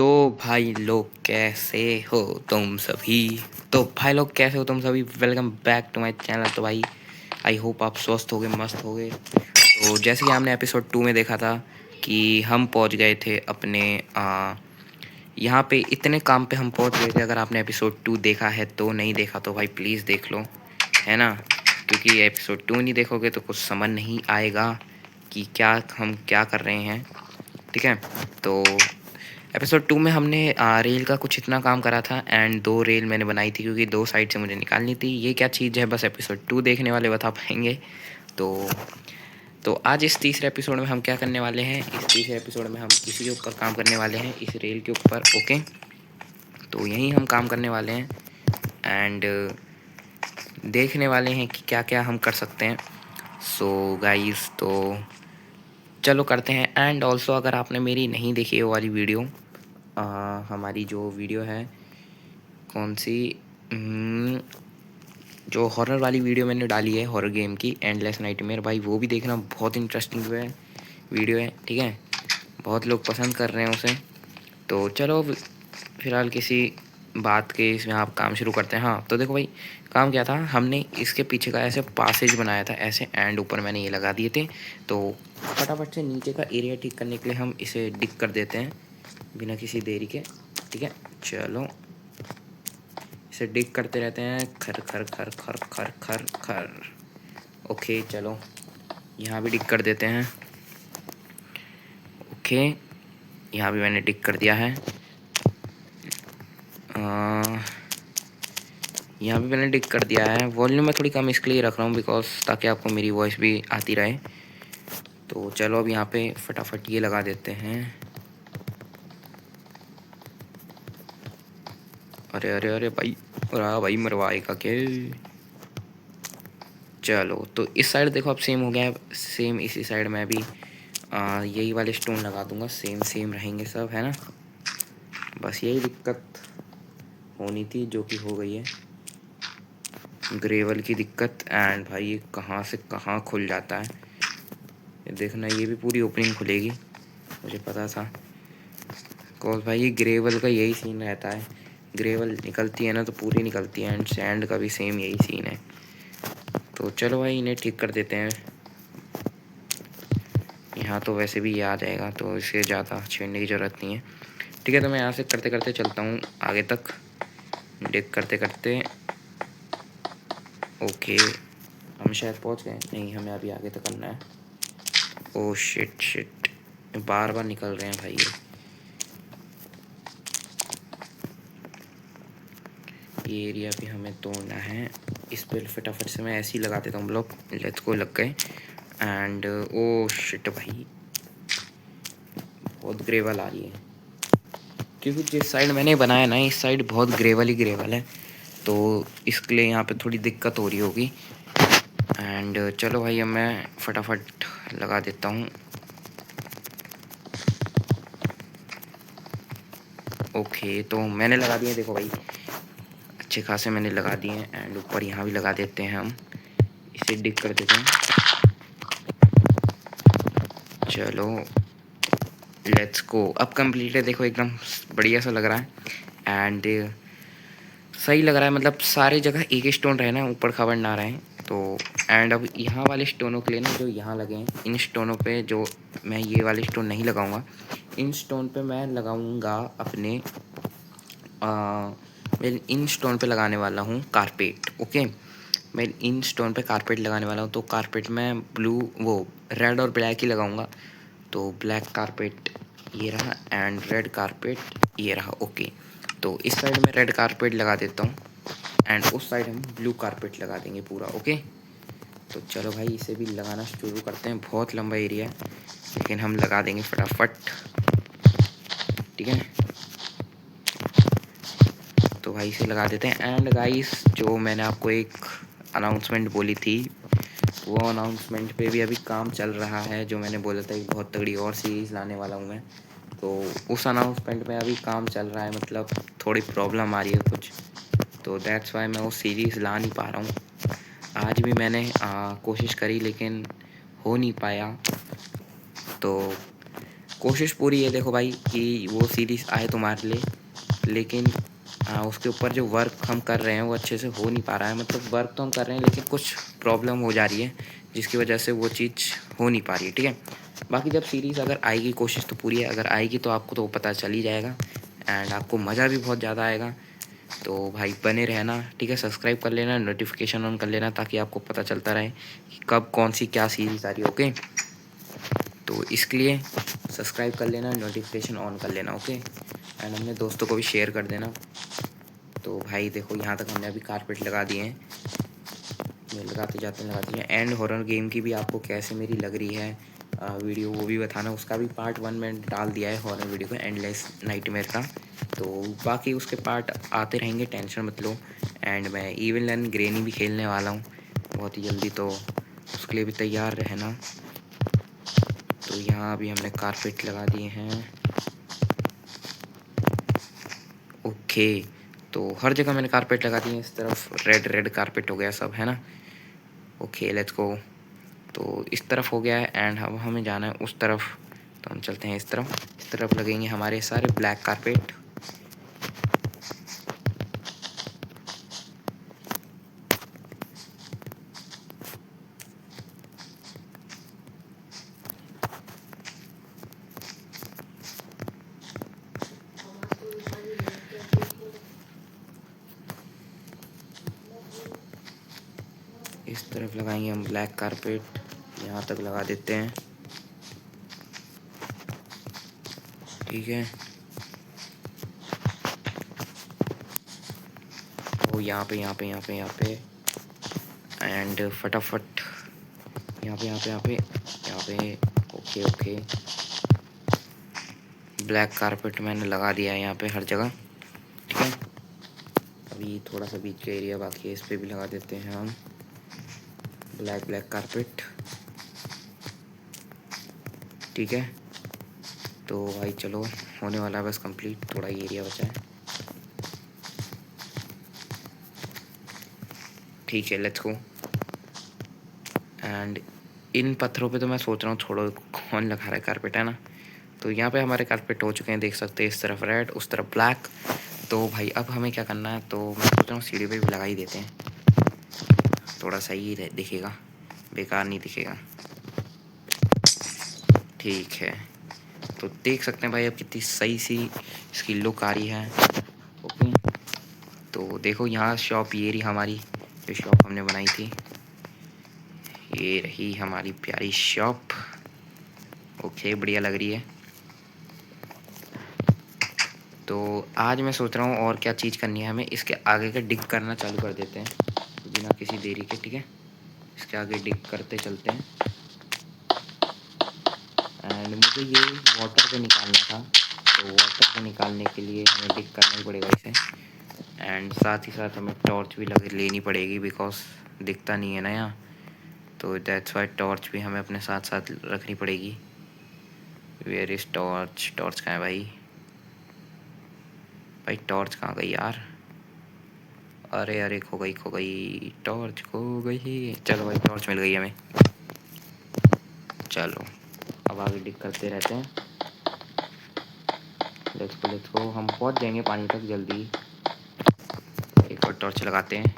तो भाई लोग कैसे हो तुम सभी। Welcome back to my channel. तो भाई आई होप आप स्वस्थ होगे, मस्त होगे। तो जैसे कि हमने एपिसोड 2 में देखा था कि हम पहुंच गए थे अपने यहाँ पे इतने काम पे हम पहुंच गए थे। अगर आपने एपिसोड 2 देखा है तो, नहीं देखा तो भाई प्लीज़ देख लो, है ना। क्योंकि एपिसोड 2 नहीं देखोगे तो कुछ समझ नहीं आएगा कि हम क्या कर रहे हैं। ठीक है, तो एपिसोड 2 में हमने रेल का कुछ इतना काम करा था एंड 2 रेल मैंने बनाई थी क्योंकि 2 साइड से मुझे निकालनी थी। ये क्या चीज़ है बस एपिसोड 2 देखने वाले बता पाएंगे। तो आज इस तीसरे एपिसोड में हम क्या करने वाले हैं, इस तीसरे एपिसोड में हम इसी के ऊपर काम करने वाले हैं, इस रेल के ऊपर। ओके, तो यहीं हम काम करने वाले हैं एंड देखने वाले हैं कि क्या क्या हम कर सकते हैं। सो गाइस, तो चलो करते हैं। एंड ऑल्सो अगर आपने मेरी नहीं देखी वो वाली वीडियो, हमारी जो वीडियो है कौन सी, जो हॉरर वाली वीडियो मैंने डाली है हॉरर गेम की, एंडलेस नाइटमेयर, भाई वो भी देखना, बहुत इंटरेस्टिंग वीडियो है। ठीक है, बहुत लोग पसंद कर रहे हैं उसे। तो चलो फिलहाल किसी बात के इसमें आप काम शुरू करते हैं। हाँ तो देखो भाई, काम क्या था, हमने इसके पीछे का ऐसे पासेज बनाया था ऐसे, एंड ऊपर मैंने ये लगा दिए थे। तो फटाफट से नीचे का एरिया ठीक करने के लिए हम इसे डिग कर देते हैं बिना किसी देरी के। ठीक है, चलो इसे डिग करते रहते हैं, खर खर खर खर खर खर खर। ओके चलो यहाँ भी डिग कर देते हैं। ओके, यहाँ भी मैंने डिग कर दिया है। यहाँ भी मैंने डिग कर दिया है। वॉल्यूम में थोड़ी कम इसके लिए रख रहा हूँ बिकॉज ताकि आपको मेरी वॉइस भी आती रहे। तो चलो अब यहाँ पे फटाफट ये लगा देते हैं। अरे अरे अरे भाई, अरे भाई मरवाएगा क्या। चलो तो इस साइड देखो अब सेम हो गया है, सेम इसी साइड में भी यही वाले स्टोन लगा दूंगा, सेम सेम रहेंगे सब, है ना। बस यही दिक्कत होनी थी जो कि हो गई है, ग्रेवल की दिक्कत। एंड भाई ये कहाँ से कहाँ खुल जाता है, ये देखना, ये भी पूरी ओपनिंग खुलेगी, मुझे पता था। बिकॉज भाई ये ग्रेवल का यही सीन रहता है, ग्रेवल निकलती है ना तो पूरी निकलती है, एंड सैंड का भी सेम यही सीन है। तो चलो भाई इन्हें ठीक कर देते हैं। यहाँ तो वैसे भी ये आ जाएगा तो इसे ज़्यादा छेड़ने की ज़रूरत नहीं है। ठीक है, तो मैं यहाँ से करते करते चलता हूँ आगे तक, डिग करते करते। ओके, हम शायद पहुँच गए, नहीं हमें अभी आगे तक करना है। ओह शिट शिट, बार बार निकल रहे हैं भाई ये एरिया भी हमें तोड़ना है। इस पर फटाफट से मैं ऐसे ही लगा देता हूँ ब्लॉक, लेट्स को लग गए। एंड ओ शिट भाई, बहुत ग्रेवल आ रही है क्योंकि जिस साइड मैंने बनाया ना इस साइड बहुत ग्रेवल ही ग्रेवल है, तो इसके लिए यहाँ पे थोड़ी दिक्कत हो रही होगी। एंड चलो भाई अब मैं फटाफट लगा देता हूँ। ओके, तो मैंने लगा दिए, देखो भाई अच्छे खासे मैंने लगा दिए हैं। एंड ऊपर यहाँ भी लगा देते हैं, हम इसे डिग कर देते हैं। चलो लेट्स गो, अब कंप्लीट है, देखो एकदम बढ़िया सा लग रहा है एंड सही लग रहा है, मतलब सारी जगह एक ही स्टोन रहे ना, ऊपर खबर ना रहे। तो एंड अब यहाँ वाले स्टोनों के लिए ना जो यहाँ लगे हैं, इन स्टोनों पे जो मैं ये वाले स्टोन नहीं लगाऊंगा, इन स्टोन पे मैं लगाऊंगा अपने मैं इन स्टोन पे लगाने वाला हूँ कारपेट। ओके, मैं इन स्टोन पे कारपेट लगाने वाला हूँ। तो कारपेट में ब्लू, वो रेड और ब्लैक ही लगाऊंगा। तो ब्लैक कारपेट ये रहा एंड रेड कारपेट ये रहा। ओके, तो इस साइड में रेड कारपेट लगा देता हूँ एंड उस साइड हम ब्लू कारपेट लगा देंगे पूरा। ओके, तो चलो भाई इसे भी लगाना शुरू करते हैं। बहुत लंबा एरिया है लेकिन हम लगा देंगे फटाफट। ठीक है, तो भाई इसे लगा देते हैं। एंड गाइस, जो मैंने आपको एक अनाउंसमेंट बोली थी, वो अनाउंसमेंट पे भी अभी काम चल रहा है। जो मैंने बोला था एक बहुत तगड़ी और सीरीज़ लाने वाला हूँ मैं, तो उस अनाउंसमेंट में अभी काम चल रहा है, मतलब थोड़ी प्रॉब्लम आ रही है कुछ, तो दैट्स वाई मैं वो सीरीज़ ला नहीं पा रहा हूँ। आज भी मैंने कोशिश करी लेकिन हो नहीं पाया। तो कोशिश पूरी है देखो भाई कि वो सीरीज़ आए तुम्हारे लिए, लेकिन उसके ऊपर जो वर्क हम कर रहे हैं वो अच्छे से हो नहीं पा रहा है। मतलब वर्क तो हम कर रहे हैं लेकिन कुछ प्रॉब्लम हो जा रही है जिसकी वजह से वो चीज़ हो नहीं पा रही है, ठीक है। बाकी जब सीरीज़ अगर आएगी, कोशिश तो पूरी है, अगर आएगी तो आपको तो पता चल ही जाएगा एंड आपको मज़ा भी बहुत ज़्यादा आएगा। तो भाई बने रहना, ठीक है। सब्सक्राइब कर लेना, नोटिफिकेशन ऑन कर लेना ताकि आपको पता चलता रहे कि कब कौन सी क्या सीरीज़ आ रही है, ओके। तो इसके लिए सब्सक्राइब कर लेना, नोटिफिकेशन ऑन कर लेना, ओके। एंड अपने दोस्तों को भी शेयर कर देना। तो भाई देखो यहाँ तक हमने अभी कारपेट लगा दिए हैं, ये लगाते हैं। एंड हॉरर गेम की भी आपको कैसे मेरी लग रही है वीडियो, वो भी बताना। उसका भी पार्ट 1 मैंने डाल दिया है, हॉरर वीडियो का, एंडलेस नाइटमेयर का। तो बाकी उसके पार्ट आते रहेंगे, टेंशन मत लो। एंड मैं इवन एंड ग्रेनी भी खेलने वाला हूँ बहुत ही जल्दी, तो उसके लिए भी तैयार रहना। तो यहाँ अभी हमने कारपेट लगा दिए हैं, ओके। तो हर जगह मैंने कारपेट लगा दिए हैं, इस तरफ रेड रेड कारपेट हो गया सब, है ना। Okay let's go. तो इस तरफ हो गया है एंड अब हमें जाना है उस तरफ, तो हम चलते हैं इस तरफ। इस तरफ लगेंगे हमारे सारे ब्लैक कारपेट। इस तरफ लगाएंगे हम ब्लैक कारपेट, यहाँ तक लगा देते हैं, ठीक है। तो यहाँ पे एंड फटाफट यहाँ पे, ओके ओके। ब्लैक कारपेट मैंने लगा दिया है यहाँ पे हर जगह, ठीक है। अभी थोड़ा सा बीच का एरिया बाकी है, इस पर भी लगा देते हैं हम ब्लैक कारपेट, ठीक है। तो भाई चलो होने वाला है बस कंप्लीट, थोड़ा ही एरिया बचा है, ठीक है लेट्स गो। एंड इन पत्थरों पे तो मैं सोच रहा हूँ छोड़ो, कौन लगा रहा है कारपेट, है ना। तो यहाँ पे हमारे कारपेट हो चुके हैं, देख सकते हैं, इस तरफ रेड उस तरफ ब्लैक। तो भाई अब हमें क्या करना है, तो मैं सोच रहा हूँ सीढ़ी पे भी लगा ही देते हैं, थोड़ा सही दिखेगा, बेकार नहीं दिखेगा, ठीक है। तो देख सकते हैं भाई अब कितनी सही सी इसकी लुक आ रही है, ओके। तो देखो यहाँ शॉप, ये रही हमारी जो शॉप हमने बनाई थी, ये रही हमारी प्यारी शॉप, ओके बढ़िया लग रही है। तो आज मैं सोच रहा हूँ और क्या चीज़ करनी है हमें, इसके आगे का डिग करना चालू कर देते हैं बिना किसी देरी के, ठीक है। इसके आगे डिग करते चलते हैं। एंड मुझे ये वाटर को निकालना था, तो वाटर को निकालने के लिए हमें डिग करना ही पड़ेगा इसे। एंड साथ ही साथ हमें टॉर्च भी लेनी पड़ेगी, बिकॉज दिखता नहीं है ना यहाँ, तो दैट्स वाई टॉर्च भी हमें अपने साथ साथ रखनी पड़ेगी। वेयर इज टॉर्च, टॉर्च कहाँ है भाई, भाई टॉर्च कहाँ गई यार, अरे अरे खो गई टॉर्च, खो गई। चलो भाई टॉर्च मिल गई हमें, चलो अब आगे डिग करते रहते हैं। लेट्स गो, हम पहुंच जाएंगे पानी तक जल्दी। एक और टॉर्च लगाते हैं,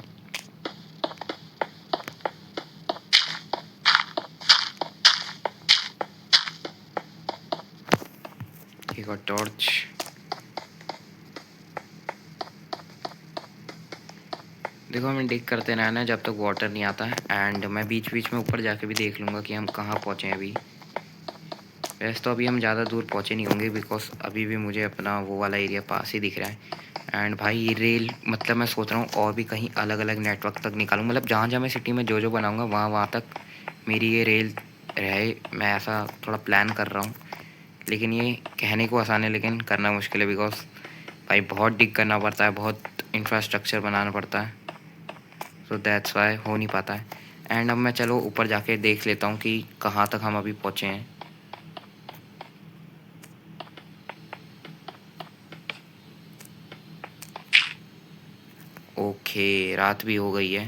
एक और टॉर्च। देखो हमें डिग करते रहना है जब तक वाटर नहीं आता है। एंड मैं बीच बीच में ऊपर जाके भी देख लूँगा कि हम कहाँ पहुँचे हैं अभी। वैसे तो अभी हम ज़्यादा दूर पहुँचे नहीं होंगे, बिकॉज अभी भी मुझे अपना वो वाला एरिया पास ही दिख रहा है। एंड भाई ये रेल, मतलब मैं सोच रहा हूँ और भी कहीं अलग अलग नेटवर्क तक निकालूँ, मतलब जहाँ जहाँ मैं सिटी में जो बनाऊँगा वहाँ वहाँ तक मेरी ये रेल रहे, मैं ऐसा थोड़ा प्लान कर रहा हूँ। लेकिन ये कहने को आसान है लेकिन करना मुश्किल है, बिकॉज भाई बहुत डिग करना पड़ता है, बहुत इंफ्रास्ट्रक्चर बनाना पड़ता है, तो दैट्स वाई हो नहीं पाता है। एंड अब मैं चलो ऊपर जाके देख लेता हूँ कि कहाँ तक हम अभी पहुँचे हैं। ओके रात भी हो गई है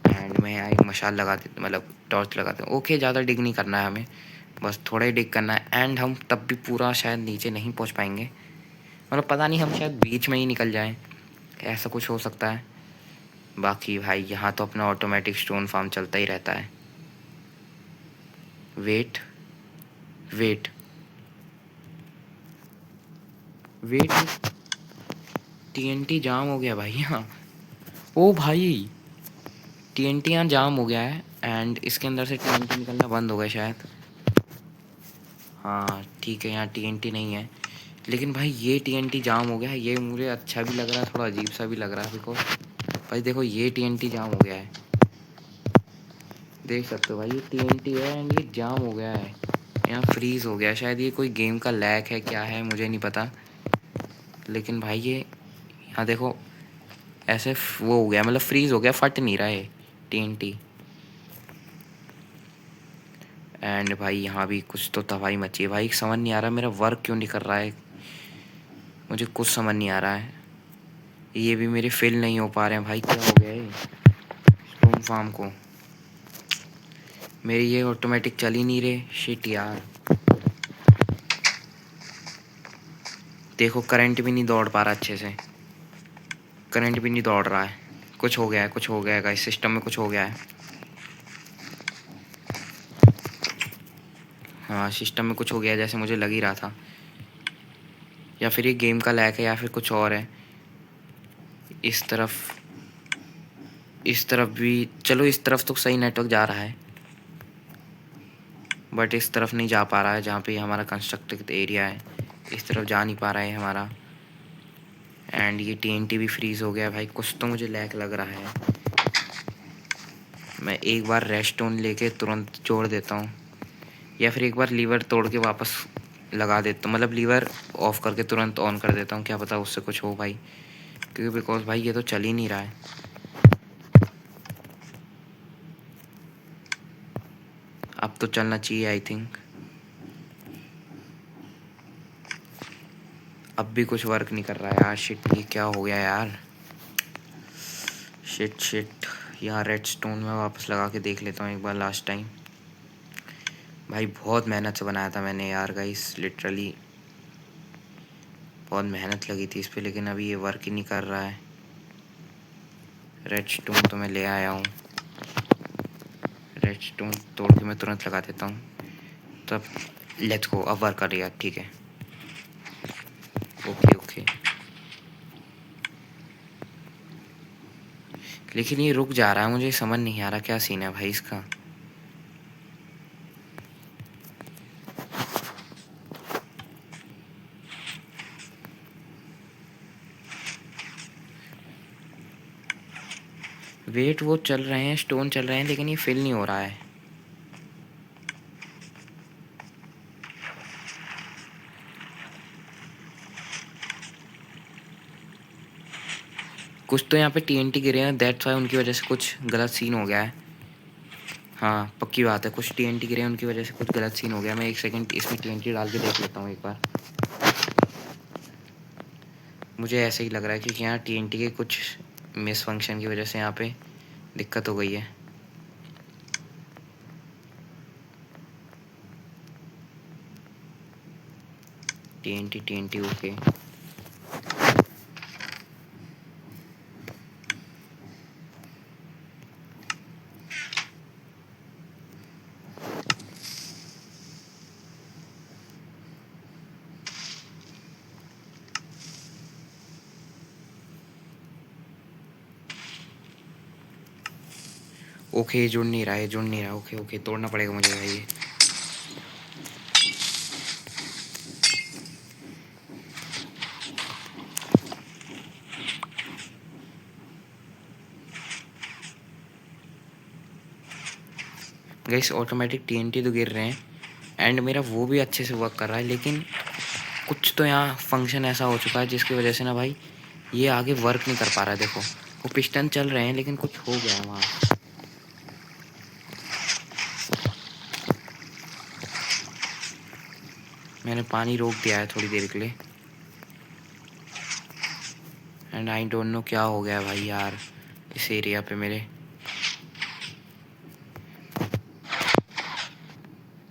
एंड मैं एक मशाल लगा देता, मतलब टॉर्च लगाता हूँ, ओके। ज़्यादा डिग नहीं करना है हमें, बस थोड़ा ही डिग करना है एंड हम तब भी पूरा शायद नीचे नहीं पहुंच पाएंगे, मतलब पता नहीं, हम शायद बीच में ही निकल जाएं, ऐसा कुछ हो सकता है। बाकी भाई यहाँ तो अपना ऑटोमेटिक स्टोन फार्म चलता ही रहता है। वेट वेट वेट, टीएनटी जाम हो गया भाई यहाँ। ओ भाई, टीएनटी यहाँ जाम हो गया है एंड इसके अंदर से टीएनटी निकलना बंद हो गया शायद। हाँ ठीक है, यहाँ टीएनटी नहीं है, लेकिन भाई ये टीएनटी जाम हो गया है। ये मुझे अच्छा भी लग रहा है, थोड़ा अजीब सा भी लग रहा है, बिकॉज भाई देखो ये टीएनटी जाम हो गया है, देख सकते हो भाई, ये टीएनटी है एंड ये जाम हो गया है, यहाँ फ्रीज़ हो गया। शायद ये कोई गेम का लैग है, क्या है मुझे नहीं पता, लेकिन भाई ये यहाँ देखो ऐसे वो हो गया, मतलब फ्रीज़ हो गया, फट नहीं रहा है टीएनटी। एंड भाई यहाँ भी कुछ तो तबाही मची है भाई, समझ नहीं आ रहा मेरा वर्क क्यों नहीं कर रहा है, मुझे कुछ समझ नहीं आ रहा है। ये भी मेरे फिल नहीं हो पा रहे हैं भाई, क्या हो गया है स्टोन फार्म को, मेरी ये ऑटोमेटिक चल ही नहीं रहे। शिट यार, देखो करंट भी नहीं दौड़ पा रहा अच्छे से, करंट भी नहीं दौड़ रहा है, कुछ हो गया है, कुछ हो गया है गाइस, सिस्टम में कुछ हो गया है। हाँ सिस्टम में कुछ हो गया जैसे मुझे लग ही रहा था, या फिर ये गेम का लैग है या फिर कुछ और है। इस तरफ भी, चलो इस तरफ तो सही नेटवर्क जा रहा है, बट इस तरफ नहीं जा पा रहा है, जहाँ पे हमारा कंस्ट्रक्टेड एरिया है, इस तरफ जा नहीं पा रहा है हमारा। एंड ये टीएनटी भी फ्रीज़ हो गया भाई, कुछ तो मुझे लैग लग रहा है। मैं एक बार रेस्टोन लेके तुरंत जोड़ देता हूँ, या फिर एक बार लीवर तोड़ के वापस लगा देता हूँ, मतलब लीवर ऑफ करके तुरंत ऑन कर देता हूँ, क्या पता उससे कुछ हो भाई, क्योंकि बिकॉज भाई ये तो चल ही नहीं रहा है। अब तो चलना चाहिए आई थिंक। अब भी कुछ वर्क नहीं कर रहा है यार, शिट ये क्या हो गया यार, शिट। यहाँ रेड स्टोन में वापस लगा के देख लेता हूँ एक बार लास्ट टाइम। भाई बहुत मेहनत से बनाया था मैंने यार गाइस, लिटरली बहुत मेहनत लगी थी इस पर, लेकिन अभी ये वर्क ही नहीं कर रहा है। रेड स्टोन तो मैं ले आया हूँ, रेड स्टोन तोड़ के मैं तुरंत लगा देता हूँ, तब लेट्स गो, अब वर्क कर रही है, ठीक है, ओके। लेकिन ये रुक जा रहा है, मुझे समझ नहीं आ रहा क्या सीन है भाई इसका। वेट वो चल रहे हैं, स्टोन चल रहे हैं, लेकिन ये फिल नहीं हो रहा है। कुछ तो यहाँ पे टीएनटी गिरे हैं, दैट्स वाई उनकी वजह से कुछ गलत सीन हो गया है। हाँ पक्की बात है, कुछ टीएनटी गिरे हैं उनकी वजह से कुछ गलत सीन हो गया। मैं एक सेकंड इसमें टीएनटी डाल के देख लेता हूँ एक बार। मुझे ऐसे ही लग रहा है क्योंकि यहाँ टीएनटी के कुछ मिस फंक्शन की वजह से यहाँ पे दिक्कत हो गई है। TNT okay. ओके जुड़ नहीं रहा, ओके तोड़ना पड़ेगा मुझे भाई ये। गाइस ऑटोमेटिक टीएनटी तो गिर रहे हैं एंड मेरा वो भी अच्छे से वर्क कर रहा है, लेकिन कुछ तो यहाँ फंक्शन ऐसा हो चुका है जिसकी वजह से ना भाई ये आगे वर्क नहीं कर पा रहा है। देखो वो पिस्टन चल रहे हैं लेकिन कुछ हो गया है वहाँ। मैंने पानी रोक दिया है थोड़ी देर के लिए एंड आई डोंट नो क्या हो गया भाई यार इस एरिया पे मेरे।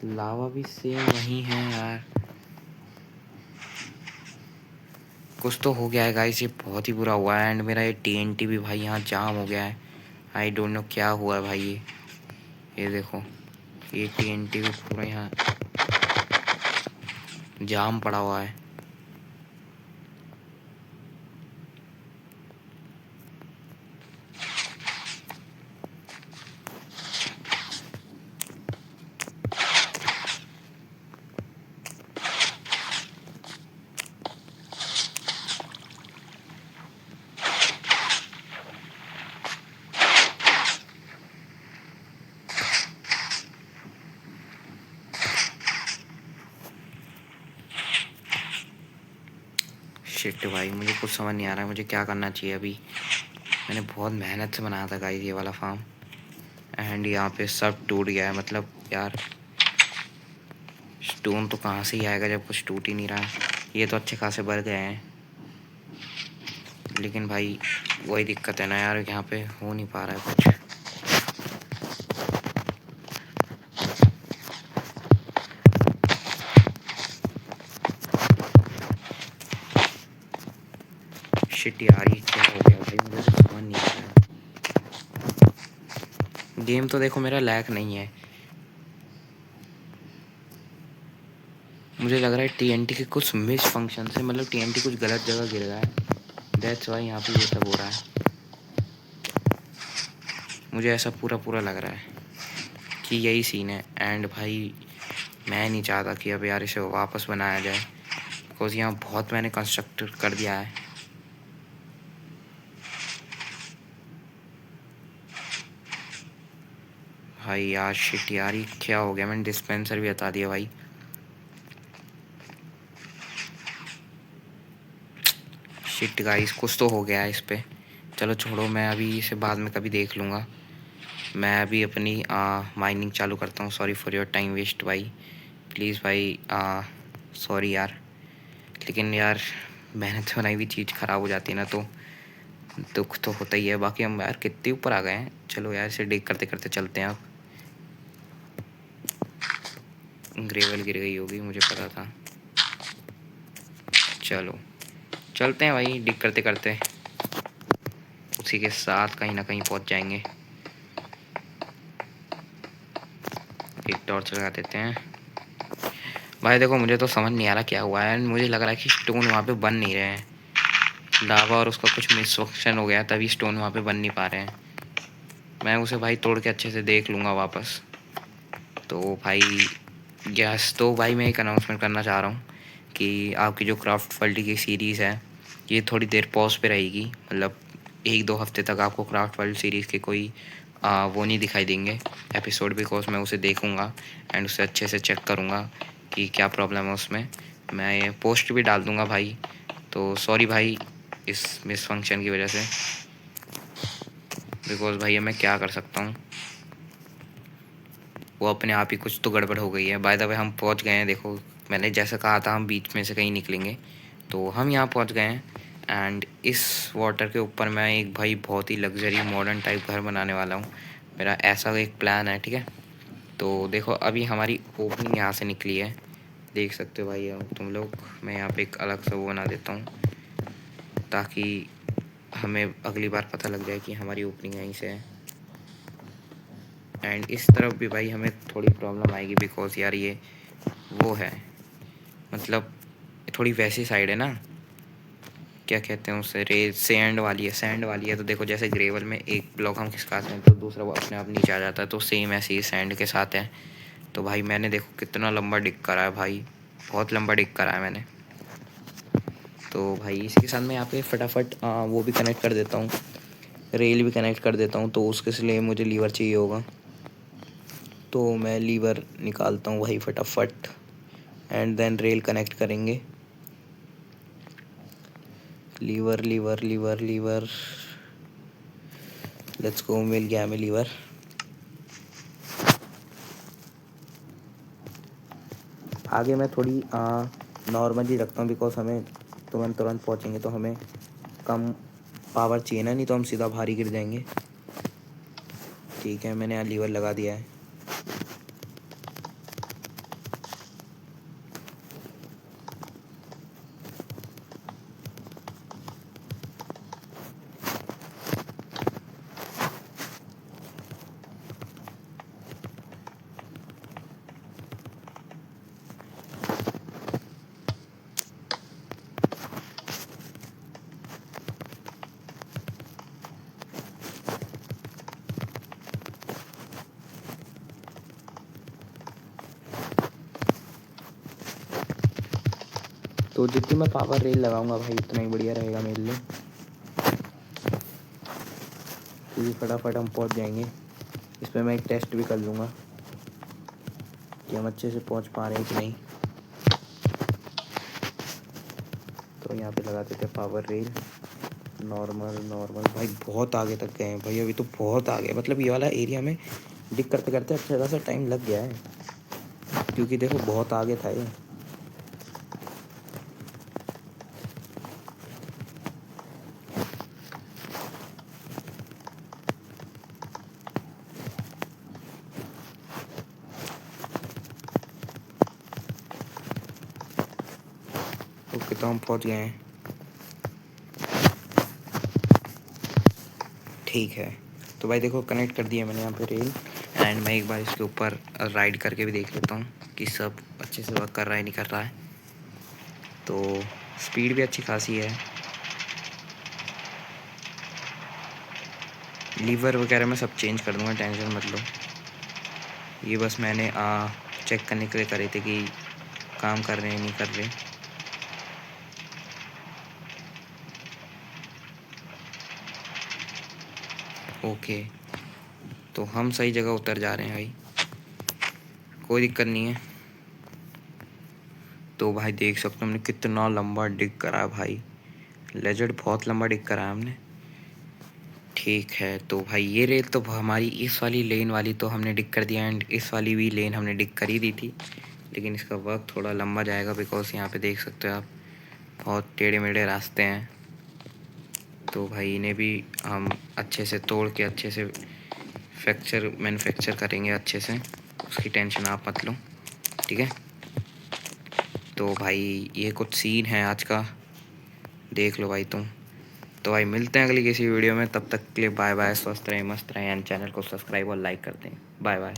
लावा भी सेम वही है यार। कुछ तो हो गया है गाइस, ये बहुत ही बुरा हुआ है। एंड मेरा ये टीएनटी भी भाई यहाँ जाम हो गया है। आई डोंट नो क्या हुआ है भाई। ये देखो, ये टीएनटी भी पूरा यहाँ जाम पड़ा हुआ है। शिट भाई, मुझे कुछ समझ नहीं आ रहा है मुझे क्या करना चाहिए अभी। मैंने बहुत मेहनत से बनाया था गाइस ये वाला फार्म, एंड यहाँ पे सब टूट गया है। मतलब यार, स्टोन तो कहाँ से ही आएगा जब कुछ टूट ही नहीं रहा है। ये तो अच्छे खासे बढ़ गए हैं, लेकिन भाई वही दिक्कत है ना यार, यहाँ पे हो नहीं पा रहा है कुछ। शिट यार, ये क्या हो गया भाई, मुझे तो समझ नहीं आ रहा है। गेम तो देखो मेरा लैग नहीं है, मुझे लग रहा है टीएनटी के कुछ मिस फंक्शन से, मतलब टीएनटी कुछ गलत जगह गिर रहा है। दैट्स वाई यहाँ पे ये सब हो रहा है। मुझे ऐसा पूरा पूरा लग रहा है कि यही सीन है। एंड भाई मैं नहीं चाहता कि अब यार इसे वापस बनाया जाए, बिकॉज यहाँ बहुत मैंने कंस्ट्रक्ट कर दिया है। भाई यार शिट यार, ये क्या हो गया। मैंने डिस्पेंसर भी हटा दिया भाई। शिट गाइस, कुछ तो हो गया है इस पे। चलो छोड़ो, मैं अभी इसे बाद में कभी देख लूँगा। मैं अभी अपनी माइनिंग चालू करता हूँ। Sorry for your time waste भाई, प्लीज़ भाई, सॉरी यार। लेकिन यार मेहनत से बनाई हुई चीज़ ख़राब हो जाती है ना, तो दुख तो होता ही है। बाकी हम यार कितने ऊपर आ गए हैं। चलो यार, इसे डिग करते करते चलते हैं। अब ग्रेवल गिर गई होगी, मुझे पता था। चलो चलते हैं भाई, डिग करते करते उसी के साथ कहीं ना कहीं पहुंच जाएंगे। एक टॉर्च लगा देते हैं। भाई देखो, मुझे तो समझ नहीं आ रहा क्या हुआ है। मुझे लग रहा है कि स्टोन वहाँ पे बन नहीं रहे हैं। लावा और उसका कुछ मिसफंक्शन हो गया, तभी स्टोन वहाँ पे बन नहीं पा रहे हैं। मैं उसे भाई तोड़ के अच्छे से देख लूँगा वापस। तो भाई गैस, तो भाई मैं एक अनाउंसमेंट करना चाह रहा हूँ कि आपकी जो क्राफ्ट वर्ल्ड की सीरीज़ है, ये थोड़ी देर पॉज पे रहेगी। मतलब 1-2 हफ्ते तक आपको क्राफ्ट वर्ल्ड सीरीज़ के कोई वो नहीं दिखाई देंगे एपिसोड, बिकॉज मैं उसे देखूँगा एंड उसे अच्छे से चेक करूँगा कि क्या प्रॉब्लम है उसमें। मैं ये पोस्ट भी डाल दूँगा भाई। तो सॉरी भाई इस मिस फंक्शन की वजह से, बिकॉज भाई मैं क्या कर सकता हूँ, वो अपने आप ही कुछ तो गड़बड़ हो गई है। बाय द वे हम पहुँच गए हैं। देखो, मैंने जैसा कहा था हम बीच में से कहीं निकलेंगे, तो हम यहाँ पहुँच गए हैं। एंड इस वाटर के ऊपर मैं एक भाई बहुत ही लग्जरी मॉडर्न टाइप घर बनाने वाला हूँ। मेरा ऐसा एक प्लान है, ठीक है। तो देखो, अभी हमारी ओपनिंग यहाँ से निकली है, देख सकते हो भाई तुम लोग। मैं यहाँ पे एक अलग सा वो बना देता हूँ, ताकि हमें अगली बार पता लग जाए कि हमारी ओपनिंग यहीं से है। एंड इस तरफ भी भाई हमें थोड़ी प्रॉब्लम आएगी, बिकॉज यार ये वो है, मतलब थोड़ी वैसी साइड है ना, क्या कहते हैं उसे, रेत सैंड वाली है, सैंड वाली है। तो देखो, जैसे ग्रेवल में एक ब्लॉक हम खिसकाते हैं तो दूसरा वो अपने आप नीचे आ जाता है, तो सेम ऐसे ही सैंड के साथ है। तो भाई मैंने देखो कितना लंबा डिग करा है भाई, बहुत लंबा डिग करा है मैंने। तो भाई इसी के साथ मैं यहाँ पे फटाफट वो भी कनेक्ट कर देता हूँ, रेल भी कनेक्ट कर देता हूँ। तो उसके लिए मुझे लीवर चाहिए होगा, तो मैं लीवर निकालता हूँ भाई फटाफट, एंड देन रेल कनेक्ट करेंगे। Lever lever lever lever, let's go, मिल गया हमें लीवर। आगे मैं थोड़ी नॉर्मली रखता हूँ, बिकॉज हमें तुरंत तुरंत पहुँचेंगे तो हमें कम पावर चाहिए ना, नहीं तो हम सीधा भारी गिर जाएंगे। ठीक है, मैंने यहाँ लीवर लगा दिया है। तो जितनी मैं पावर रेल लगाऊंगा भाई उतना ही बढ़िया रहेगा मेरे लिए, क्योंकि फटाफट हम पहुंच जाएंगे। इसमें मैं एक टेस्ट भी कर लूँगा कि हम अच्छे से पहुंच पा रहे हैं कि नहीं। तो यहाँ पे लगा देते पावर रेल, नॉर्मल नॉर्मल। भाई बहुत आगे तक गए हैं भाई, अभी तो बहुत आगे, मतलब ये वाला एरिया में डिग करते करते अच्छा खासा टाइम लग गया है, क्योंकि देखो बहुत आगे था ये। ओके, तो हम पहुँच गए हैं। ठीक है, तो भाई देखो कनेक्ट कर दिया मैंने यहाँ पे रेल। एंड मैं एक बार इसके ऊपर राइड करके भी देख लेता हूँ कि सब अच्छे से वर्क कर रहा है नहीं कर रहा है। तो स्पीड भी अच्छी खासी है, लीवर वगैरह मैं सब चेंज कर दूँगा, टेंशन मत लो। ये बस मैंने चेक करने के लिए करे थे कि काम कर रहे हैं नहीं कर रहे। ओके, तो हम सही जगह उतर जा रहे हैं भाई, कोई दिक्कत नहीं है। तो भाई देख सकते हो हमने कितना लंबा डिग करा है भाई, लेजेंड बहुत लंबा डिग करा है हमने। ठीक है, तो भाई ये रेल तो हमारी इस वाली लेन वाली तो हमने डिग कर दिया, एंड इस वाली भी लेन हमने डिग कर ही दी थी, लेकिन इसका वक्त थोड़ा लंबा जाएगा बिकॉज यहाँ पे देख सकते हो आप बहुत टेढ़े मेढ़े रास्ते हैं। तो भाई इन्हें भी हम अच्छे से तोड़ के अच्छे से मैन्युफैक्चर करेंगे अच्छे से, उसकी टेंशन आप मत लो, ठीक है। तो भाई ये कुछ सीन है आज का, देख लो भाई तुम। तो भाई मिलते हैं अगली किसी वीडियो में, तब तक के लिए बाय बाय, स्वस्थ रहें मस्त रहें, एंड चैनल को सब्सक्राइब और लाइक कर दें। Bye bye.